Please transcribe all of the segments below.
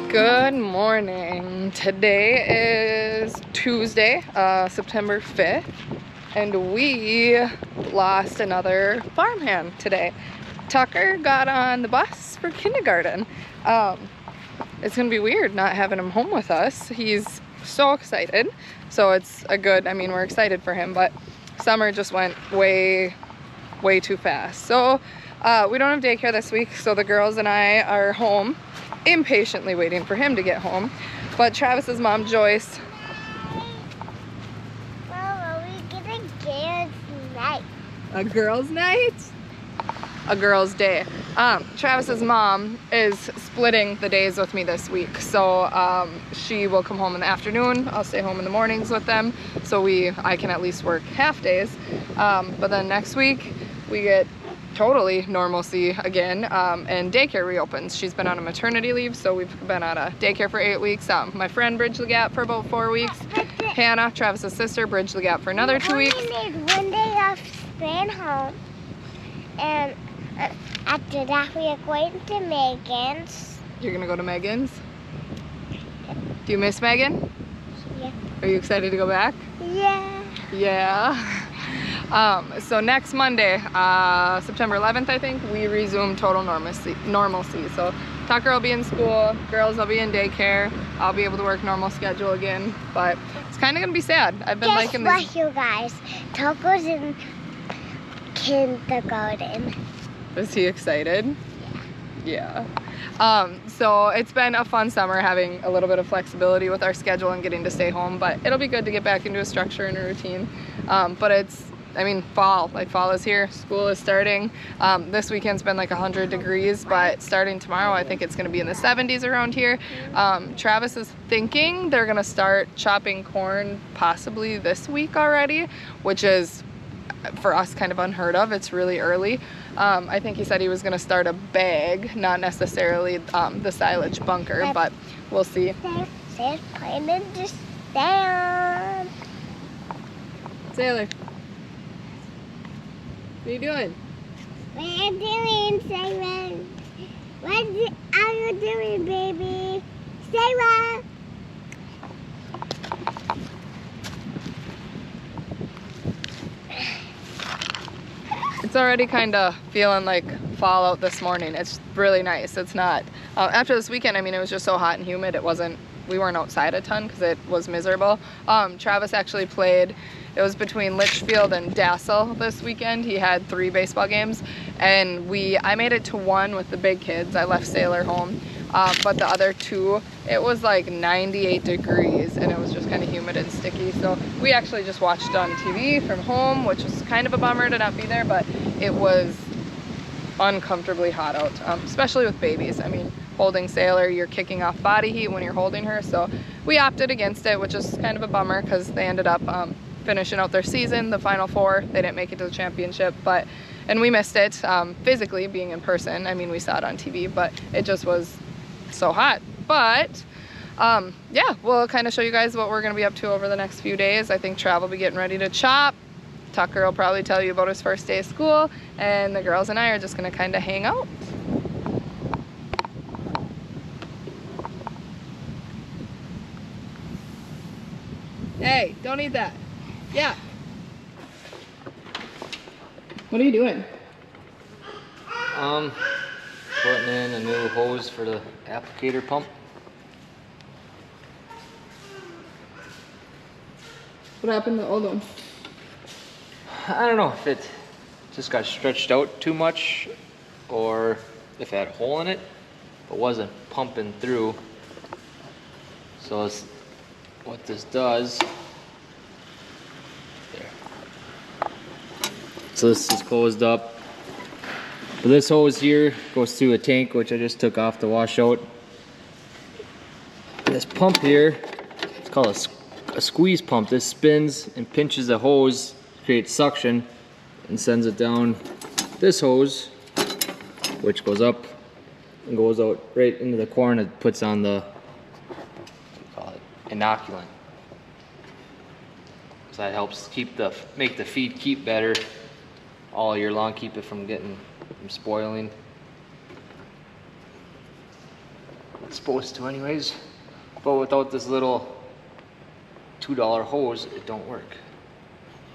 Good morning. Today is Tuesday, September 5th, and we lost another farmhand today. Tucker got on the bus for kindergarten. It's gonna be weird not having him home with us. He's so excited. So it's a good, we're excited for him, but summer just went way too fast. So we don't have daycare this week, so the girls and I are home, impatiently waiting for him to get home. But Travis's mom, Joyce. Mama, we get a girls' night. A girls' night? A girls' day. Travis's mom is splitting the days with me this week, so she will come home in the afternoon. I'll stay home in the mornings with them, so I can at least work half days. But then next week we get totally normalcy again, and daycare reopens. She's been on a maternity leave, so we've been out of daycare for 8 weeks. My friend bridged the gap for about 4 weeks. Hannah, Travis's sister, bridged the gap for another 2 weeks. We only need 1 day of staying home, and after that we are going to Megan's. You're gonna go to Megan's? Do you miss Megan? Yeah. Are you excited to go back? Yeah. Yeah. So next Monday, September 11th, I think, we resume total normalcy. So Tucker will be in school, girls will be in daycare, I'll be able to work normal schedule again, but it's kind of gonna be sad. I've been liking this. Guess what, you guys? Tucker's in kindergarten. Is he excited? Yeah. So it's been a fun summer having a little bit of flexibility with our schedule and getting to stay home, but it'll be good to get back into a structure and a routine. But it's, fall is here, school is starting. This weekend's been like 100 degrees, but starting tomorrow, I think it's gonna be in the 70s around here. Travis is thinking they're gonna start chopping corn possibly this week already, which is, for us, kind of unheard of. It's really early. I think he said he was gonna start a bag, not necessarily the silage bunker, but we'll see. Sailor's playing in the sand. Sailor, what are you doing? What are you doing, Sailor? What are you doing, baby? Sailor! It's already kind of feeling like fall out this morning. It's really nice. It's not, after this weekend, it was just so hot and humid. We weren't outside a ton because it was miserable. Travis actually played, it was between Litchfield and Dassel this weekend. He had 3 baseball games, and I made it to 1 with the big kids. I left Sailor home, but the other 2, it was like 98 degrees and it was just kind of humid and sticky. So we actually just watched on TV from home, which was kind of a bummer to not be there, but it was uncomfortably hot out, especially with babies. Holding Sailor, you're kicking off body heat when you're holding her, so we opted against it, which is kind of a bummer because they ended up finishing out their season, the Final 4. They didn't make it to the championship, and we missed it physically being in person. We saw it on TV, but it just was so hot. But yeah, we'll kind of show you guys what we're going to be up to over the next few days. I think Trav will be getting ready to chop. Tucker will probably tell you about his first day of school, and the girls and I are just going to kind of hang out. Hey, don't eat that. Yeah. What are you doing? Putting in a new hose for the applicator pump. What happened to the old one? I don't know if it just got stretched out too much or if it had a hole in it, but wasn't pumping through. So what this does, there. So this is closed up. But this hose here goes through a tank, which I just took off to wash out. This pump here, it's called a squeeze pump. This spins and pinches the hose, creates suction, and sends it down this hose, which goes up and goes out right into the corn. It puts on the, inoculant. So that helps make the feed keep better all year long, keep it from spoiling. It's supposed to anyways. But without this little $2 hose, it don't work.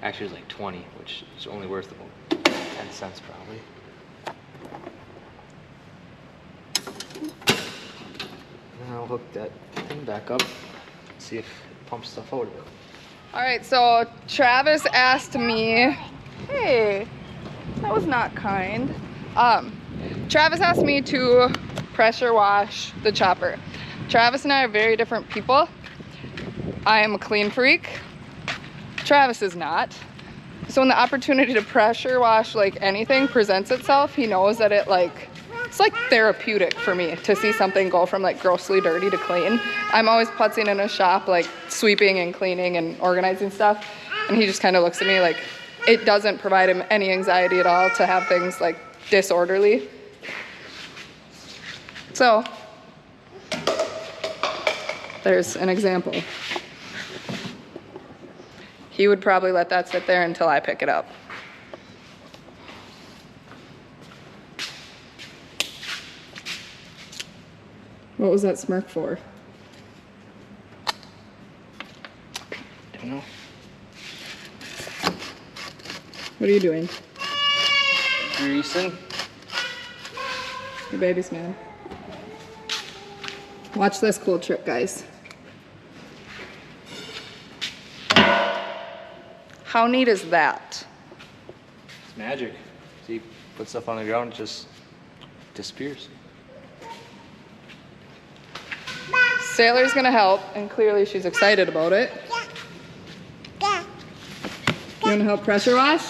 Actually, it's like 20, which is only worth about 10 cents probably. And I'll hook that thing back up, see if it pumps stuff out of it. All right, so Travis asked me, hey, that was not kind. Travis asked me to pressure wash the chopper. Travis and I are very different people. I am a clean freak. Travis is not. So when the opportunity to pressure wash like anything presents itself, he knows that it's like therapeutic for me to see something go from like grossly dirty to clean. I'm always putzing in a shop, like sweeping and cleaning and organizing stuff. And he just kind of looks at me like it doesn't provide him any anxiety at all to have things like disorderly. So there's an example. He would probably let that sit there until I pick it up. What was that smirk for? Don't know. What are you doing? Greasing. Your baby's mad. Watch this cool trick, guys. How neat is that? It's magic. See, put stuff on the ground, it just disappears. Sailor's gonna help, and clearly she's excited about it. You wanna help pressure wash?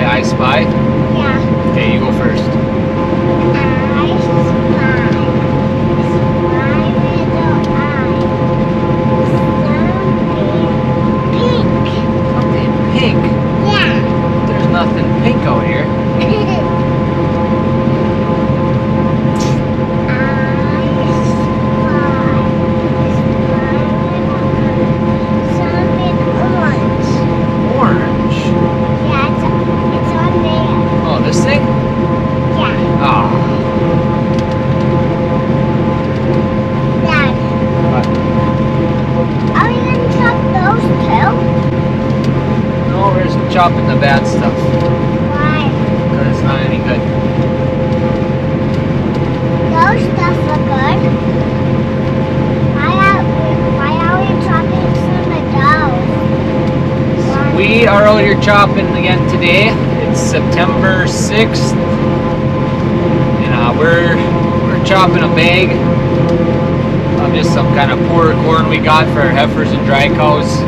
I Spy? Yeah. Okay, you go first. I spy little eye. Something Something pink. pink. Yeah. There's nothing pink out here. Orange. Yeah, it's on there. Oh, this thing? Yeah. Ah. Dad, What? are we gonna chop those too? No, we're just chopping the bad stuff. Why? Because it's not any good. Those stuff look good. Why are we chopping some of those? Why? We are out here chopping again today. It's September 6th. And we're chopping a bag of just some kind of poor corn we got for our heifers and dry cows.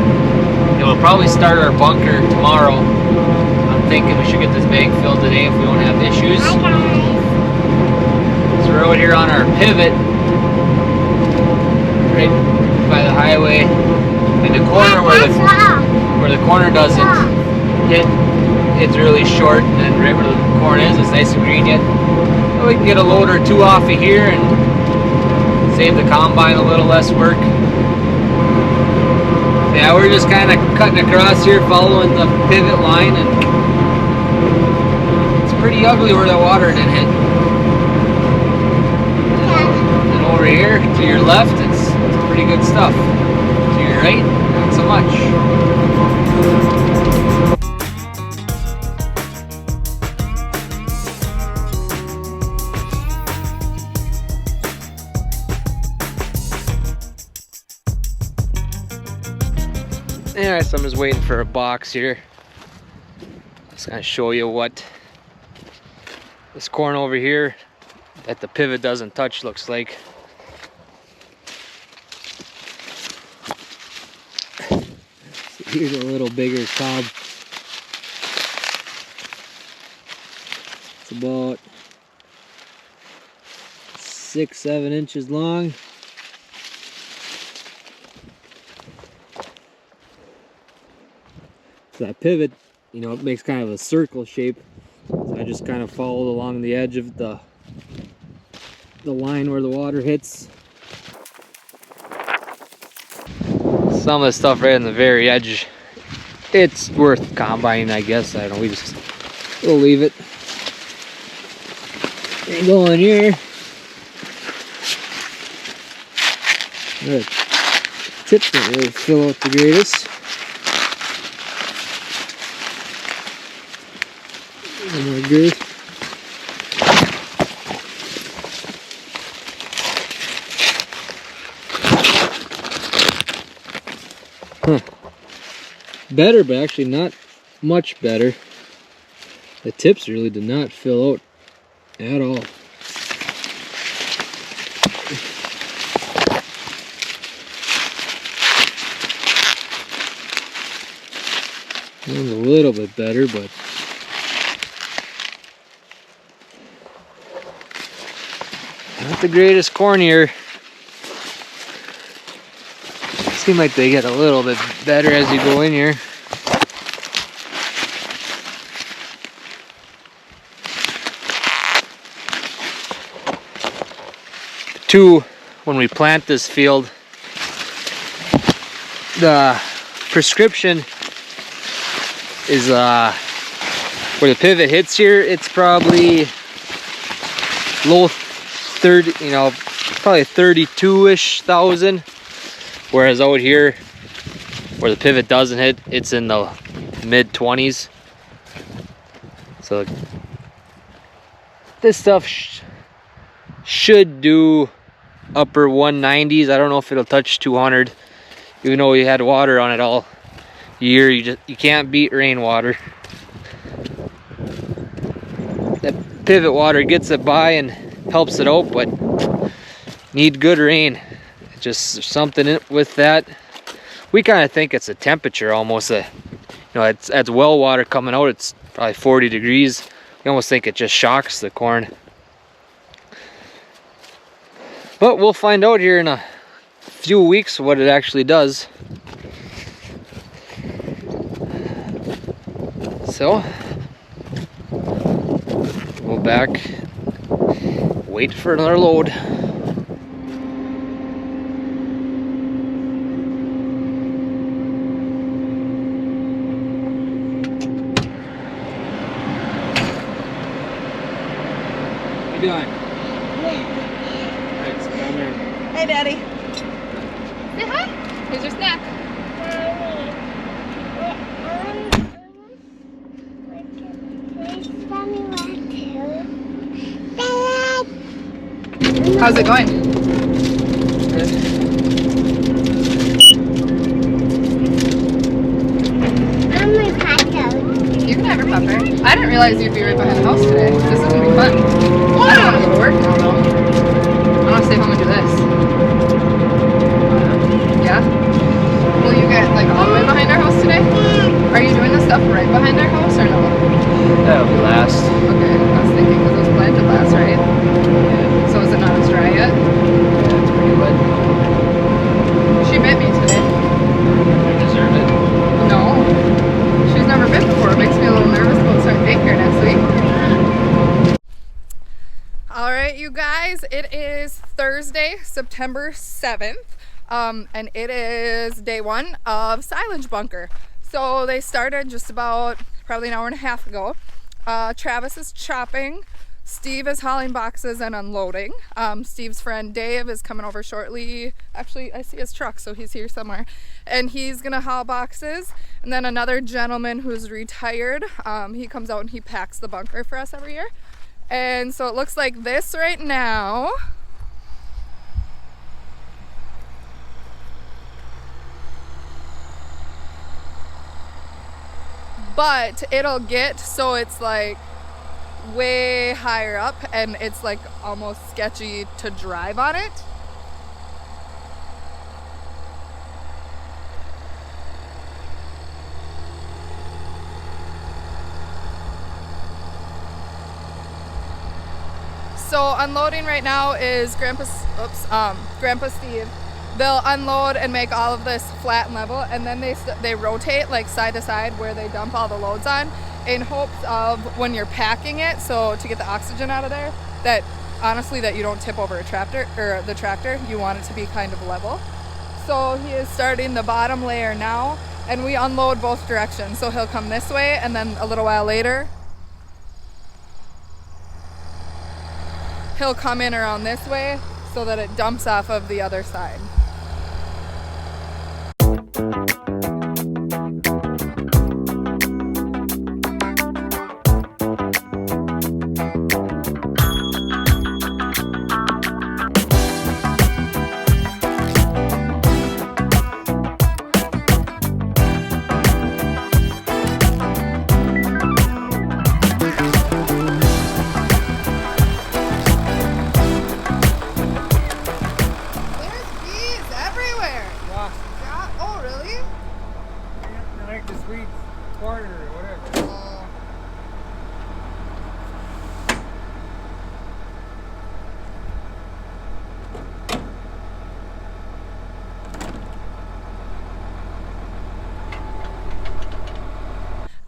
And we'll probably start our bunker tomorrow. I'm thinking we should get this bag filled today if we don't have issues. Hi guys. So we're out here on our pivot, right by the highway, in the corner where the corner doesn't hit. It's really short, and then right where the corn is, it's nice and green yet. So we can get a load or two off of here and save the combine a little less work. Yeah, we're just kind of cutting across here, following the pivot line, and it's pretty ugly where the water didn't hit. And over here, to your left, it's pretty good stuff. To your right, not so much. Yeah, so I'm just waiting for a box here. Just gonna show you what this corn over here that the pivot doesn't touch looks like. So here's a little bigger cob. about 6-7 inches long. So that pivot, you know, it makes kind of a circle shape. So I just kind of followed along the edge of the line where the water hits. Some of the stuff right on the very edge, it's worth combining, I guess. I don't know, we'll leave it. And go in here. The tip didn't really fill out the greatest. More grease. Better, but actually not much better. The tips really did not fill out at all. That one's a little bit better, but not the greatest corn here. Seem like they get a little bit better as you go in here. Two, when we plant this field, the prescription is where the pivot hits here, it's probably low 30, you know, probably 32-ish thousand. Whereas out here, where the pivot doesn't hit, it's in the mid-20s. So this stuff should do upper 190s. I don't know if it'll touch 200, even though we had water on it all year. You can't beat rainwater. That pivot water gets it by and helps it out, but need good rain. Just something with that. We kind of think it's a temperature almost. You know, it's well water coming out. It's probably 40 degrees. We almost think it just shocks the corn. But we'll find out here in a few weeks what it actually does. So, go back, wait for another load. Doing? Right, so come here. Hey, Daddy. Say hi. Here's your snack. How's it going? Good. You can have your pepper. I didn't realize you'd be right behind the house today. This is gonna be fun. I don't want to go to work now though. I want to stay home and do this. Yeah? Will you get like all the way behind our house today? Are you doing the stuff right behind our house or no? That'll be last. Okay, I was thinking because it was planted last, right? Yeah. So is it not as dry yet? Yeah, it's pretty wet. She bit me today. I deserve it. No. She's never bit before. It makes me a little nervous about starting daycare next week. Alright, you guys, it is Thursday, September 7th, and it is day one of silage bunker. So they started just about probably an hour and a half ago. Travis is chopping, Steve is hauling boxes and unloading. Steve's friend Dave is coming over shortly. Actually, I see his truck, so he's here somewhere. And he's gonna haul boxes. And then another gentleman who's retired, he comes out and he packs the bunker for us every year. And so it looks like this right now. But it'll get so it's like way higher up and it's like almost sketchy to drive on it. So unloading right now is Grandpa Steve. They'll unload and make all of this flat and level, and then they rotate like side to side where they dump all the loads on, in hopes of when you're packing it, so to get the oxygen out of there, that honestly that you don't tip over a tractor or the tractor. You want it to be kind of level. So he is starting the bottom layer now, and we unload both directions. So he'll come this way, and then a little while later he'll come in around this way so that it dumps off of the other side.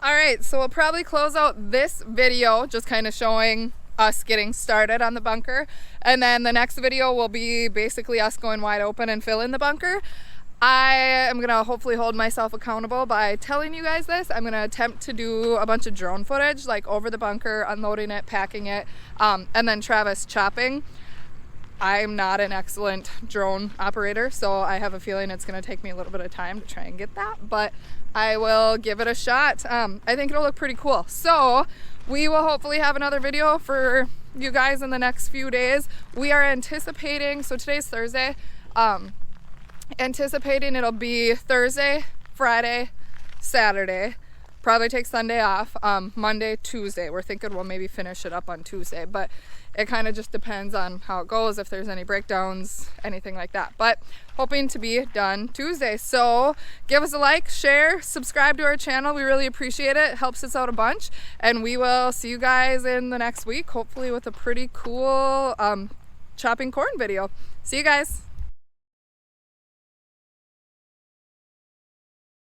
Alright, so we'll probably close out this video just kind of showing us getting started on the bunker, and then the next video will be basically us going wide open and fill in the bunker. I am gonna hopefully hold myself accountable by telling you guys this. I'm gonna attempt to do a bunch of drone footage, like over the bunker, unloading it, packing it, and then Travis chopping. I'm not an excellent drone operator, so I have a feeling it's gonna take me a little bit of time to try and get that, but I will give it a shot. I think it'll look pretty cool. So we will hopefully have another video for you guys in the next few days. We are anticipating, so today's Thursday, anticipating it'll be Thursday, Friday, Saturday, probably take Sunday off, Monday, Tuesday. We're thinking we'll maybe finish it up on Tuesday, but it kind of just depends on how it goes, if there's any breakdowns, anything like that. But hoping to be done Tuesday. So give us a like, share, subscribe to our channel. We really appreciate it. It helps us out a bunch. And we will see you guys in the next week, hopefully with a pretty cool chopping corn video. See you guys.